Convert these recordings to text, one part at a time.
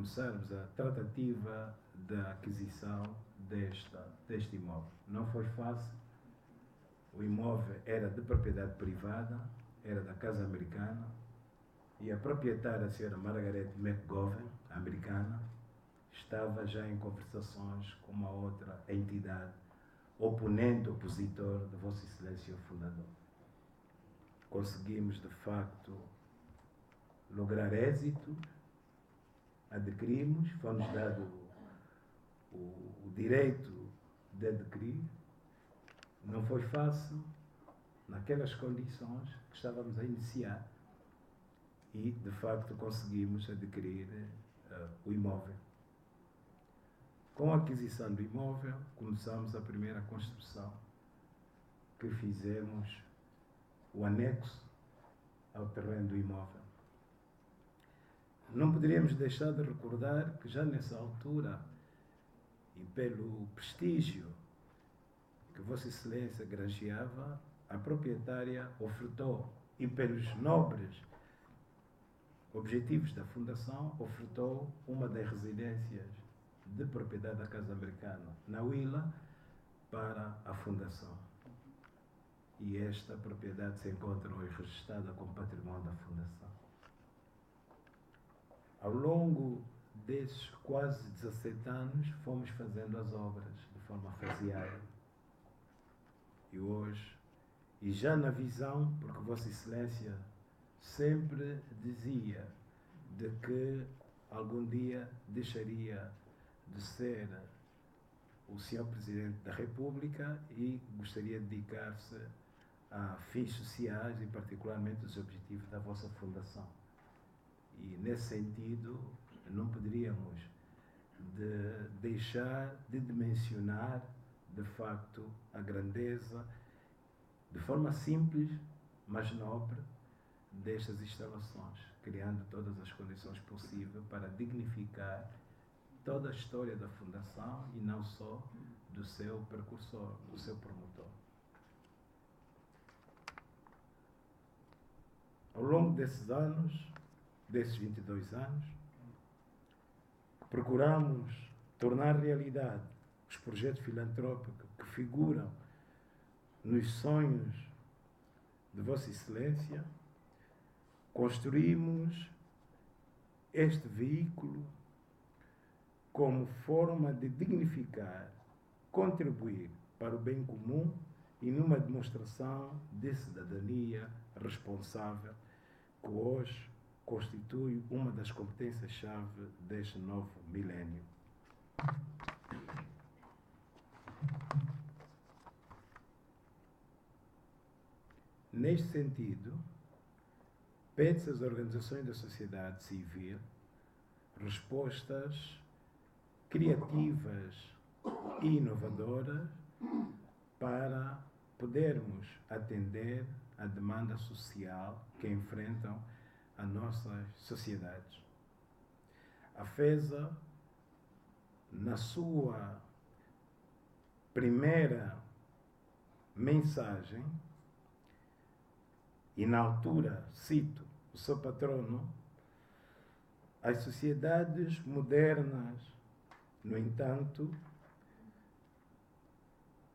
começarmos a tratativa da aquisição deste imóvel. Não foi fácil. O imóvel era de propriedade privada, era da Casa Americana, e a proprietária, a senhora Margaret McGovern, americana, estava já em conversações com uma outra entidade, opositor de Vossa Excelência, o fundador. Conseguimos, de facto, lograr êxito, adquirimos, foi-nos dado o direito de adquirir. Não foi fácil, naquelas condições que estávamos a iniciar, e, de facto, conseguimos adquirir o imóvel. Com a aquisição do imóvel, começamos a primeira construção, que fizemos o anexo ao terreno do imóvel. Não poderíamos deixar de recordar que já nessa altura, e pelo prestígio que Vossa Excelência granjeava, a proprietária ofertou, e pelos nobres objetivos da Fundação, ofertou uma das residências de propriedade da Casa Americana na Huila para a Fundação. E esta propriedade se encontra hoje registrada como património da Fundação. Ao longo desses quase 17 anos, fomos fazendo as obras de forma faseada. E hoje, e já na visão, porque Vossa Excelência sempre dizia de que algum dia deixaria de ser o Sr. Presidente da República e gostaria de dedicar-se a fins sociais e particularmente os objetivos da vossa Fundação. E nesse sentido não poderíamos deixar de dimensionar de facto a grandeza, de forma simples, mas nobre, destas instalações, criando todas as condições possíveis para dignificar toda a história da Fundação e não só do seu precursor, do seu promotor. Ao longo desses anos, desses 22 anos, procuramos tornar realidade os projetos filantrópicos que figuram nos sonhos de Vossa Excelência. Construímos este veículo como forma de dignificar, contribuir para o bem comum e numa demonstração de cidadania responsável que hoje constitui uma das competências-chave deste novo milénio. Neste sentido, pede-se às organizações da sociedade civil respostas criativas e inovadoras para podermos atender à demanda social que enfrentam as nossas sociedades. A FESA, na sua primeira mensagem, e na altura, cito o seu patrono, as sociedades modernas, no entanto,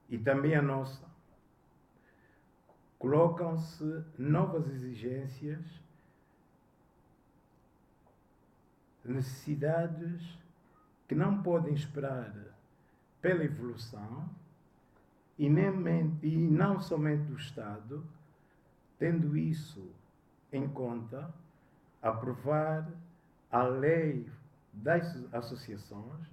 e também a nossa, colocam-se novas exigências, necessidades que não podem esperar pela evolução e não somente do Estado, tendo isso em conta, aprovar a lei das associações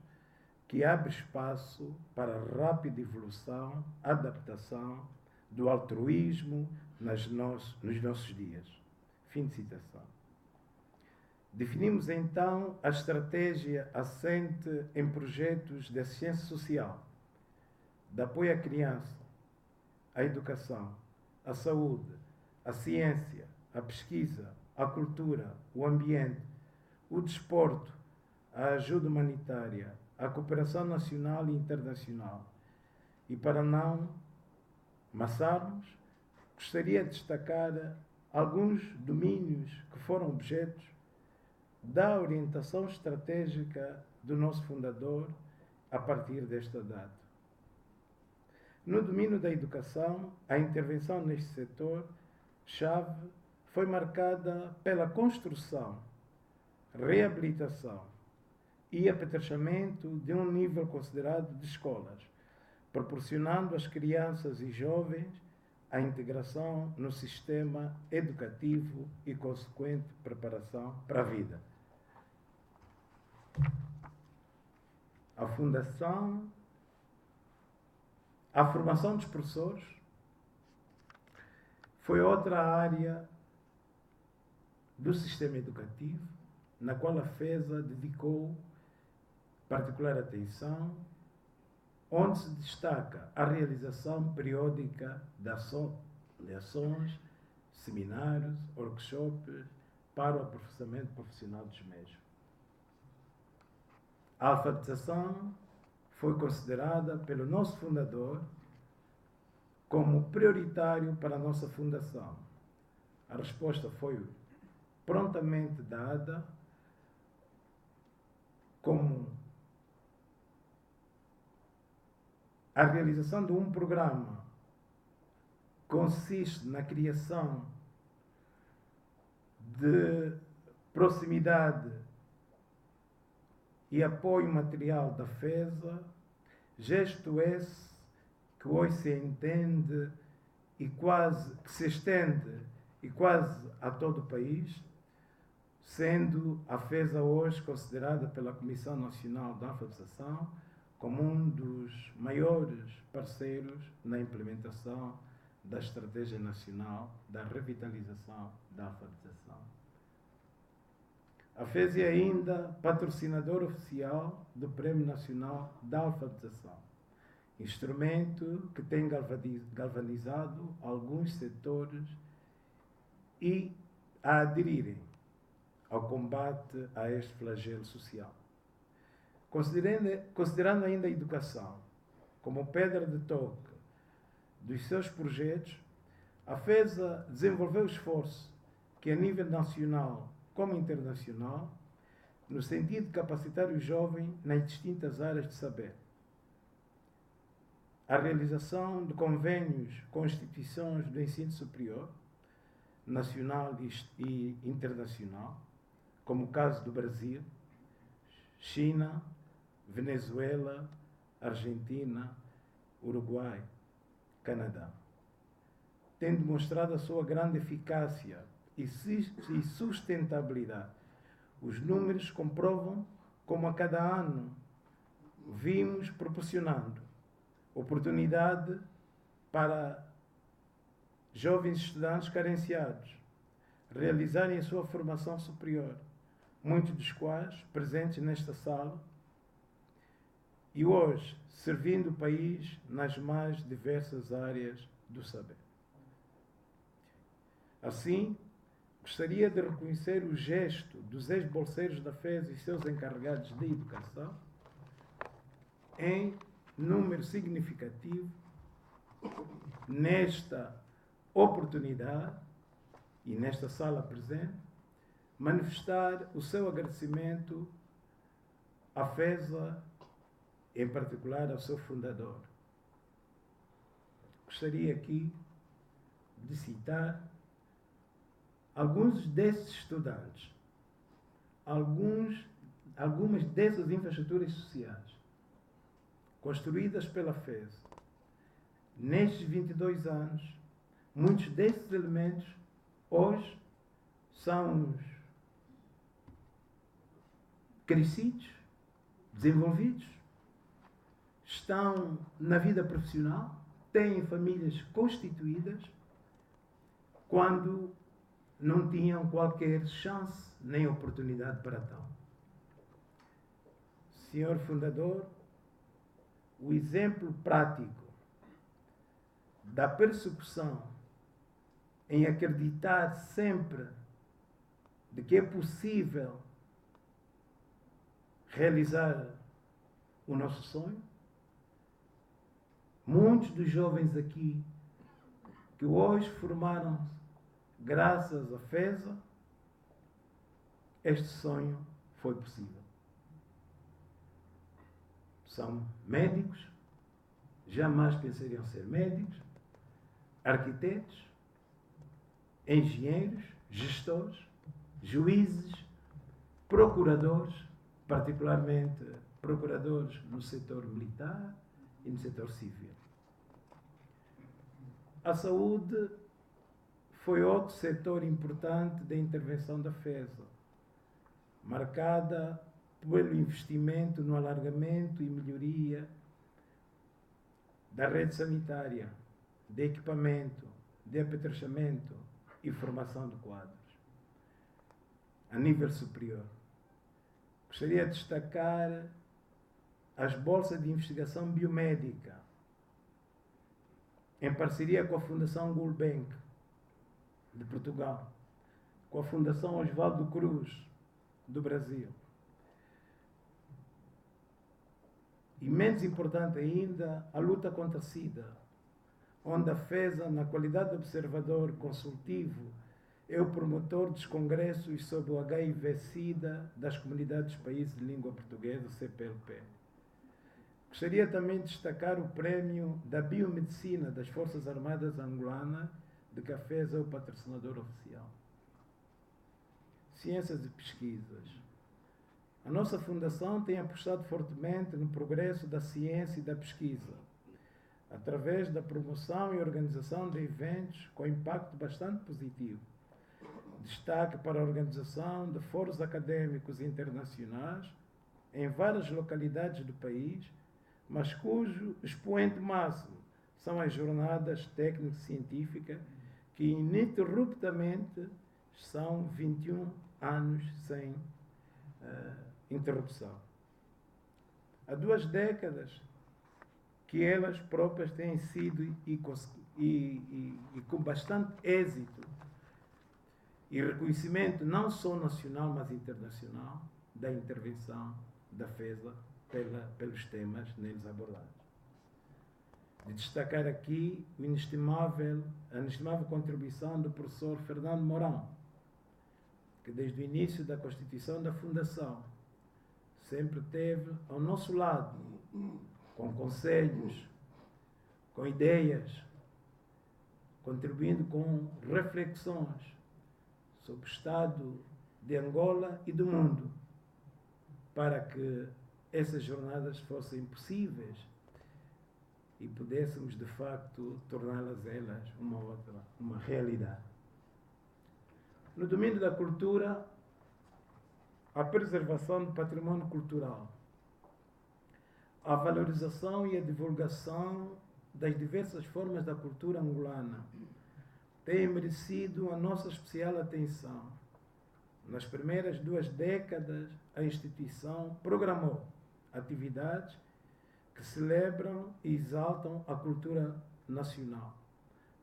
que abre espaço para a rápida evolução, adaptação do altruísmo nos nossos dias. Fim de citação. Definimos então a estratégia assente em projetos de assistência social, de apoio à criança, à educação, à saúde, à ciência, à pesquisa, à cultura, o ambiente, o desporto, a ajuda humanitária, a cooperação nacional e internacional. E para não maçarmos, gostaria de destacar alguns domínios que foram objetos da orientação estratégica do nosso fundador a partir desta data. No domínio da educação, a intervenção neste setor-chave foi marcada pela construção, reabilitação e apetrechamento de um nível considerado de escolas, proporcionando às crianças e jovens a integração no sistema educativo e consequente preparação para a vida. A formação dos professores foi outra área do sistema educativo na qual a FESA dedicou particular atenção, onde se destaca a realização periódica de ações, seminários, workshops para o aperfeiçoamento profissional dos mesmos. A alfabetização foi considerada pelo nosso fundador como prioritário para a nossa fundação. A resposta foi prontamente dada, como a realização de um programa consiste na criação de proximidade e apoio material da FESA, gesto esse que hoje se entende e que se estende e quase a todo o país, sendo a FESA hoje considerada pela Comissão Nacional de Alfabetização como um dos maiores parceiros na implementação da Estratégia Nacional da Revitalização da Alfabetização. A FESA é ainda patrocinador oficial do Prémio Nacional da Alfabetização, instrumento que tem galvanizado alguns setores e a aderirem ao combate a este flagelo social. Considerando ainda a educação como pedra de toque dos seus projetos, a FESA desenvolveu esforço que, a nível nacional como internacional, no sentido de capacitar o jovem nas distintas áreas de saber. A realização de convênios com instituições do ensino superior, nacional e internacional, como o caso do Brasil, China, Venezuela, Argentina, Uruguai, Canadá, tem demonstrado a sua grande eficácia e sustentabilidade. Os números comprovam como a cada ano vimos proporcionando oportunidade para jovens estudantes carenciados realizarem a sua formação superior, muitos dos quais presentes nesta sala e hoje servindo o país nas mais diversas áreas do saber. Assim, gostaria de reconhecer o gesto dos ex-bolseiros da FESA e seus encarregados de educação em número significativo nesta oportunidade e nesta sala presente, manifestar o seu agradecimento à FESA, em particular ao seu fundador. Gostaria aqui de citar alguns desses estudantes, algumas dessas infraestruturas sociais construídas pela FESA. Nestes 22 anos, muitos desses elementos hoje são crescidos, desenvolvidos, estão na vida profissional, têm famílias constituídas, quando não tinham qualquer chance nem oportunidade para tal. Senhor Fundador, o exemplo prático da persecução em acreditar sempre de que é possível realizar o nosso sonho. Muitos dos jovens aqui que hoje formaram-se graças à FESA este sonho foi possível. São médicos, jamais pensariam ser médicos, arquitetos, engenheiros, gestores, juízes, procuradores, particularmente procuradores no setor militar e no setor civil. A saúde foi outro setor importante da intervenção da FESA, marcada pelo investimento no alargamento e melhoria da rede sanitária, de equipamento, de apetrechamento e formação de quadros. A nível superior, gostaria de destacar as bolsas de investigação biomédica, em parceria com a Fundação Gulbenkian de Portugal, com a Fundação Oswaldo Cruz do Brasil. E menos importante ainda, a luta contra a SIDA, onde a FESA, na qualidade de observador consultivo, é o promotor dos congressos sobre o HIV-SIDA das comunidades dos países de língua portuguesa, CPLP. Gostaria também de destacar o Prémio da Biomedicina das Forças Armadas Angolanas, de que a FESA é o patrocinador oficial. Ciências e pesquisas. A nossa fundação tem apostado fortemente no progresso da ciência e da pesquisa, através da promoção e organização de eventos com impacto bastante positivo. Destaque para a organização de fóruns acadêmicos internacionais em várias localidades do país, mas cujo expoente máximo são as jornadas técnico-científicas que ininterruptamente são 21 anos sem interrupção. Há 2 décadas que elas próprias têm sido e com bastante êxito e reconhecimento não só nacional, mas internacional, da intervenção da FESA pelos temas neles abordados. De destacar aqui a inestimável contribuição do professor Fernando Mourão, que desde o início da constituição da Fundação sempre esteve ao nosso lado, com conselhos, com ideias, contribuindo com reflexões sobre o estado de Angola e do mundo, para que essas jornadas fossem possíveis e pudéssemos, de facto, torná-las uma realidade. No domínio da cultura, a preservação do património cultural, a valorização e a divulgação das diversas formas da cultura angolana têm merecido a nossa especial atenção. Nas primeiras 2 décadas, a instituição programou atividades que celebram e exaltam a cultura nacional,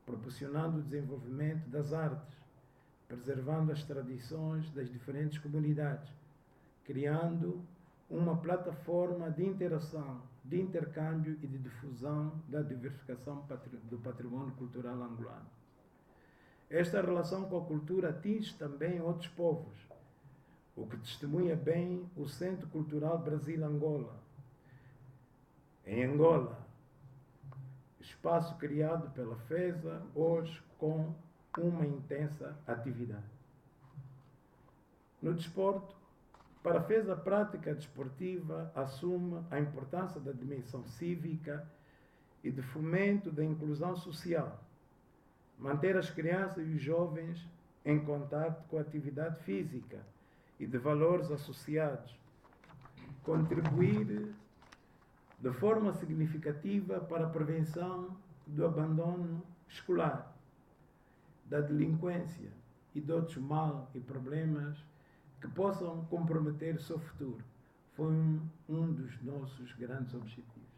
proporcionando o desenvolvimento das artes, preservando as tradições das diferentes comunidades, criando uma plataforma de interação, de intercâmbio e de difusão da diversificação do património cultural angolano. Esta relação com a cultura atinge também outros povos, o que testemunha bem o Centro Cultural Brasil-Angola. Em Angola, espaço criado pela FESA, hoje com uma intensa atividade. No desporto, para a FESA, a prática desportiva assume a importância da dimensão cívica e de fomento da inclusão social, manter as crianças e os jovens em contato com a atividade física e de valores associados, contribuir de forma significativa para a prevenção do abandono escolar, da delinquência e de outros males e problemas que possam comprometer o seu futuro. Foi um dos nossos grandes objetivos.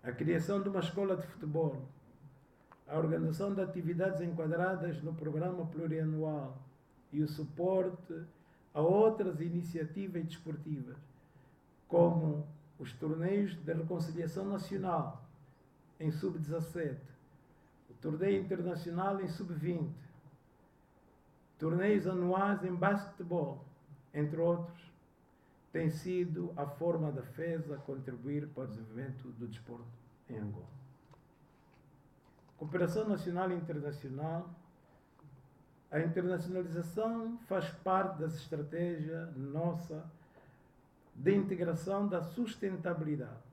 A criação de uma escola de futebol, a organização de atividades enquadradas no programa plurianual e o suporte a outras iniciativas desportivas, como os torneios de reconciliação nacional em sub-17, o torneio internacional em sub-20 torneios anuais em basquetebol, entre outros, tem sido a forma da FESA contribuir para o desenvolvimento do desporto em Angola. Cooperação nacional e internacional. A internacionalização faz parte das estratégias nossa de integração da sustentabilidade,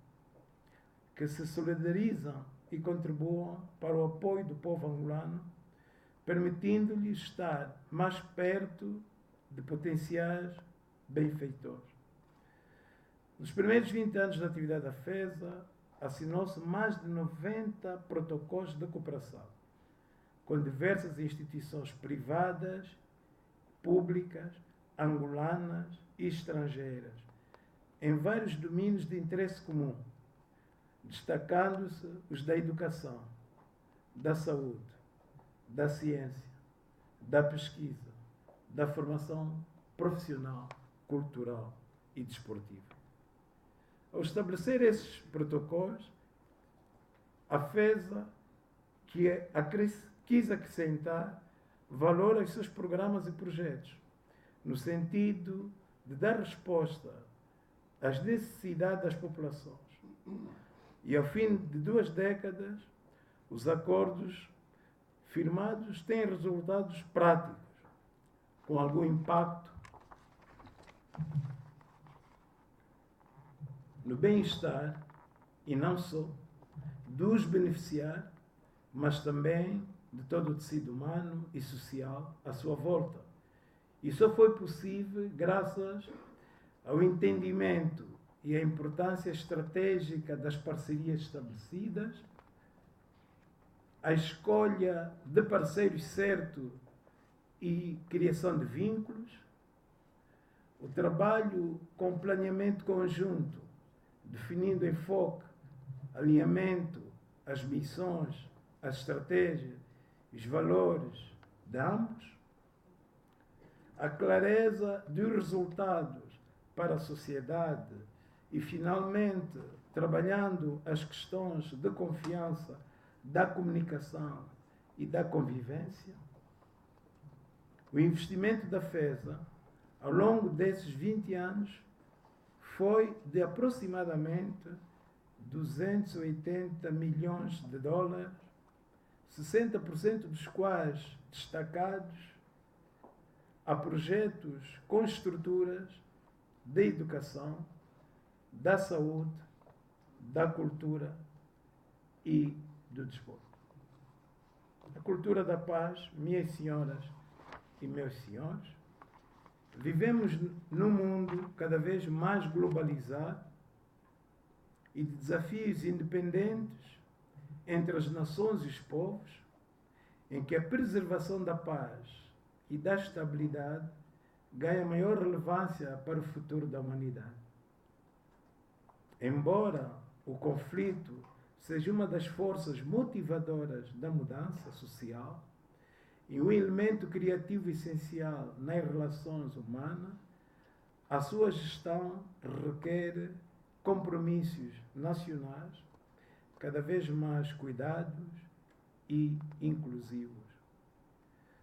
que se solidarizam e contribuam para o apoio do povo angolano, permitindo-lhe estar mais perto de potenciais benfeitores. Nos primeiros 20 anos da atividade da FESA, assinou-se mais de 90 protocolos de cooperação, com diversas instituições privadas, públicas, angolanas e estrangeiras, em vários domínios de interesse comum, destacando-se os da educação, da saúde, da ciência, da pesquisa, da formação profissional, cultural e desportiva. Ao estabelecer esses protocolos, a FESA quis acrescentar valor aos seus programas e projetos, no sentido de dar resposta às necessidades das populações. E ao fim de 2 décadas, os acordos firmados têm resultados práticos, com algum impacto no bem-estar, e não só dos beneficiários, mas também de todo o tecido humano e social à sua volta. E só foi possível graças ao entendimento e à importância estratégica das parcerias estabelecidas, a escolha de parceiros certos e criação de vínculos, o trabalho com planeamento conjunto, definindo enfoque, alinhamento, as missões, as estratégias, os valores de ambos, a clareza dos resultados para a sociedade e, finalmente, trabalhando as questões de confiança, da comunicação e da convivência. O investimento da FESA, ao longo desses 20 anos, foi de aproximadamente 280 milhões de dólares, 60% dos quais destacados a projetos com estruturas da educação, da saúde, da cultura e do desporto. A cultura da paz, minhas senhoras e meus senhores, vivemos num mundo cada vez mais globalizado e de desafios independentes entre as nações e os povos, em que a preservação da paz e da estabilidade ganha maior relevância para o futuro da humanidade. Embora o conflito seja uma das forças motivadoras da mudança social e um elemento criativo essencial nas relações humanas, a sua gestão requer compromissos nacionais cada vez mais cuidados e inclusivos,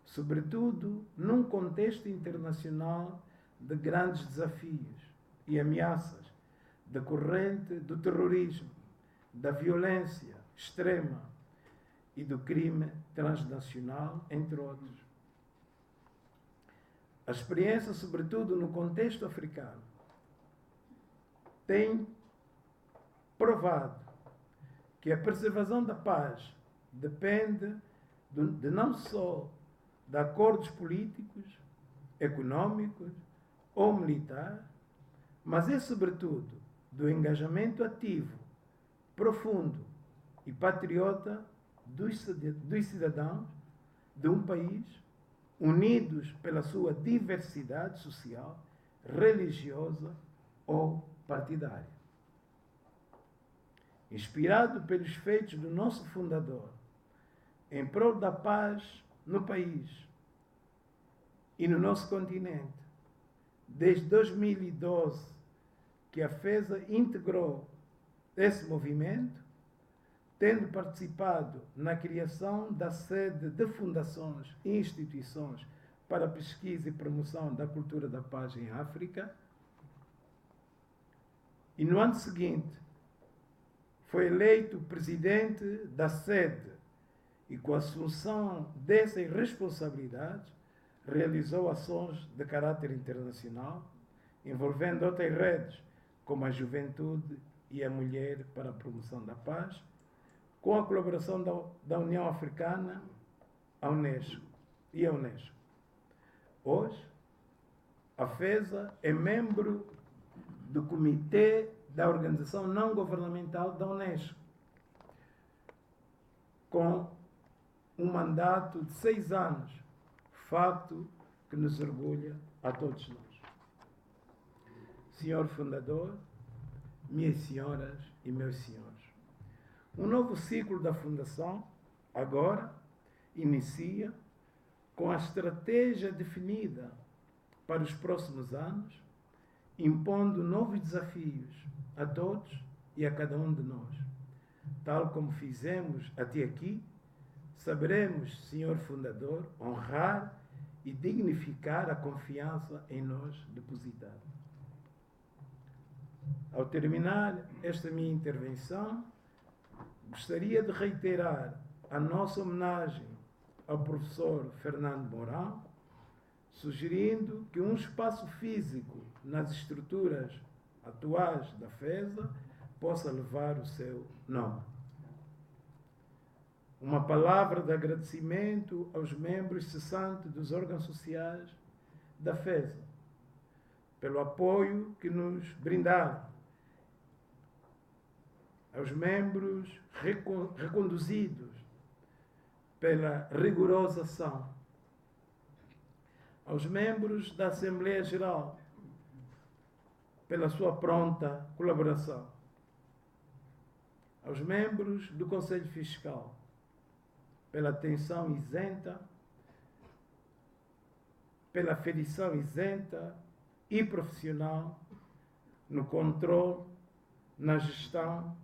sobretudo num contexto internacional de grandes desafios e ameaças decorrente do terrorismo, da violência extrema e do crime transnacional, entre outros. A experiência, sobretudo no contexto africano, tem provado que a preservação da paz depende de não só de acordos políticos, econômicos ou militares, mas é sobretudo do engajamento ativo, profundo e patriota dos cidadãos de um país, unidos pela sua diversidade social, religiosa ou partidária. Inspirado pelos feitos do nosso fundador, em prol da paz no país e no nosso continente, desde 2012 que a FESA integrou esse movimento, tendo participado na criação da sede de fundações e instituições para a pesquisa e promoção da cultura da paz em África. E no ano seguinte, foi eleito presidente da sede e, com a assunção dessas responsabilidades, realizou ações de caráter internacional, envolvendo outras redes, como a juventude e a mulher para a promoção da paz, com a colaboração da União Africana, a Unesco e a Unesco. Hoje, a FESA é membro do Comitê da Organização Não Governamental da Unesco, com um mandato de 6 anos, fato que nos orgulha a todos nós. Senhor Fundador, minhas senhoras e meus senhores, um novo ciclo da Fundação agora inicia com a estratégia definida para os próximos anos, impondo novos desafios a todos e a cada um de nós. Tal como fizemos até aqui, saberemos, Senhor Fundador, honrar e dignificar a confiança em nós depositada. Ao terminar esta minha intervenção, gostaria de reiterar a nossa homenagem ao professor Fernando Mourão, sugerindo que um espaço físico nas estruturas atuais da FESA possa levar o seu nome. Uma palavra de agradecimento aos membros cessantes dos órgãos sociais da FESA, pelo apoio que nos brindaram, aos membros reconduzidos pela rigorosa ação, aos membros da Assembleia Geral pela sua pronta colaboração, aos membros do Conselho Fiscal pela atenção isenta, pela aferição isenta e profissional no controle, na gestão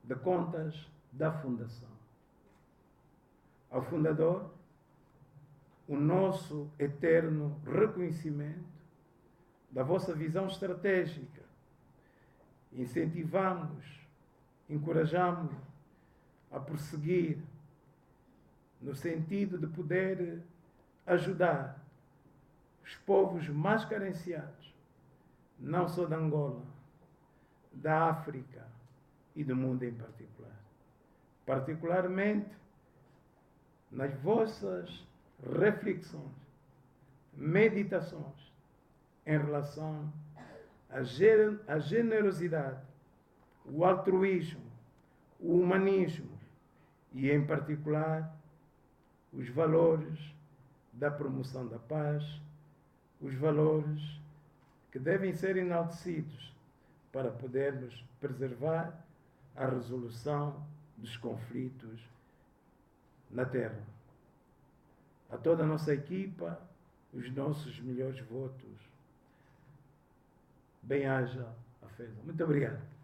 de contas da Fundação. Ao fundador, o nosso eterno reconhecimento da vossa visão estratégica. Incentivamos, encorajamos a prosseguir no sentido de poder ajudar os povos mais carenciados, não só da Angola, da África e do mundo em particular. Particularmente nas vossas reflexões, meditações em relação à generosidade, o altruísmo, o humanismo e, em particular, os valores da promoção da paz, os valores que devem ser enaltecidos para podermos preservar a resolução dos conflitos na Terra. A toda a nossa equipa, os nossos melhores votos. Bem-haja a FESA. Muito obrigado.